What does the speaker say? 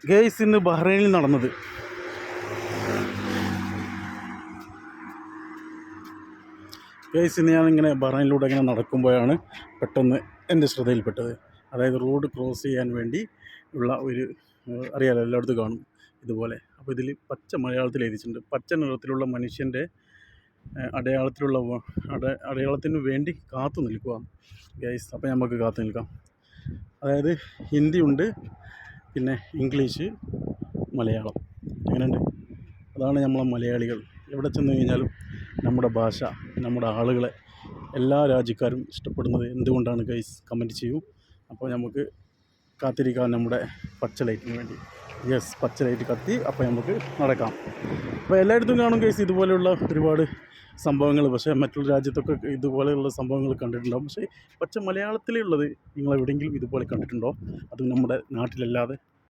Guys ഇന്ന് ബഹ്റൈനിൽ നടന്നത് guys ഇന്ന് ഞാനിങ്ങനെ ബഹ്റൈനിലൂടെ ഇങ്ങനെ നടക്കുമ്പോഴാണ് പെട്ടെന്ന് എൻ്റെ ശ്രദ്ധയിൽപ്പെട്ടത്. അതായത് റോഡ് ക്രോസ് ചെയ്യാൻ വേണ്ടി ഉള്ള ഒരു അറിയാലോ, എല്ലായിടത്തും കാണും ഇതുപോലെ. അപ്പോൾ ഇതിൽ പച്ച മലയാളത്തിൽ എഴുതിയിട്ടുണ്ട്, പച്ച നിറത്തിലുള്ള മനുഷ്യൻ്റെ അടയാളത്തിലുള്ള അടയാളത്തിന് വേണ്ടി കാത്തു നിൽക്കുക ഗെയ്സ്. അപ്പോൾ നമുക്ക് കാത്തു നിൽക്കാം. അതായത് ഹിന്ദി ഉണ്ട്, പിന്നെ ഇംഗ്ലീഷ്, മലയാളം, അങ്ങനെയുണ്ട്. അതാണ് നമ്മളെ മലയാളികൾ. എവിടെ ചെന്ന് കഴിഞ്ഞാലും നമ്മുടെ ഭാഷ, നമ്മുടെ ആളുകളെ എല്ലാ രാജ്യക്കാരും ഇഷ്ടപ്പെടുന്നത് എന്തുകൊണ്ടാണ് ഗൈസ്? കമൻറ്റ് ചെയ്യൂ. അപ്പോൾ നമുക്ക് കാത്തിരിക്കാം നമ്മുടെ പച്ച ലൈറ്റിന് വേണ്ടി. യെസ്, പച്ച ലൈറ്റ് കത്തി. അപ്പോൾ നമുക്ക് നടക്കാം. അപ്പോൾ എല്ലായിടത്തും കാണും ഗൈസ് ഇതുപോലെയുള്ള ഒരുപാട് സംഭവങ്ങൾ. പക്ഷേ മറ്റുള്ള രാജ്യത്തൊക്കെ ഇതുപോലെയുള്ള സംഭവങ്ങൾ കണ്ടിട്ടുണ്ടാകും. പക്ഷേ പച്ച മലയാളത്തിലുള്ളത് നിങ്ങൾ എവിടെയെങ്കിലും ഇതുപോലെ കണ്ടിട്ടുണ്ടോ? അത് നമ്മുടെ നാട്ടിലല്ലാതെ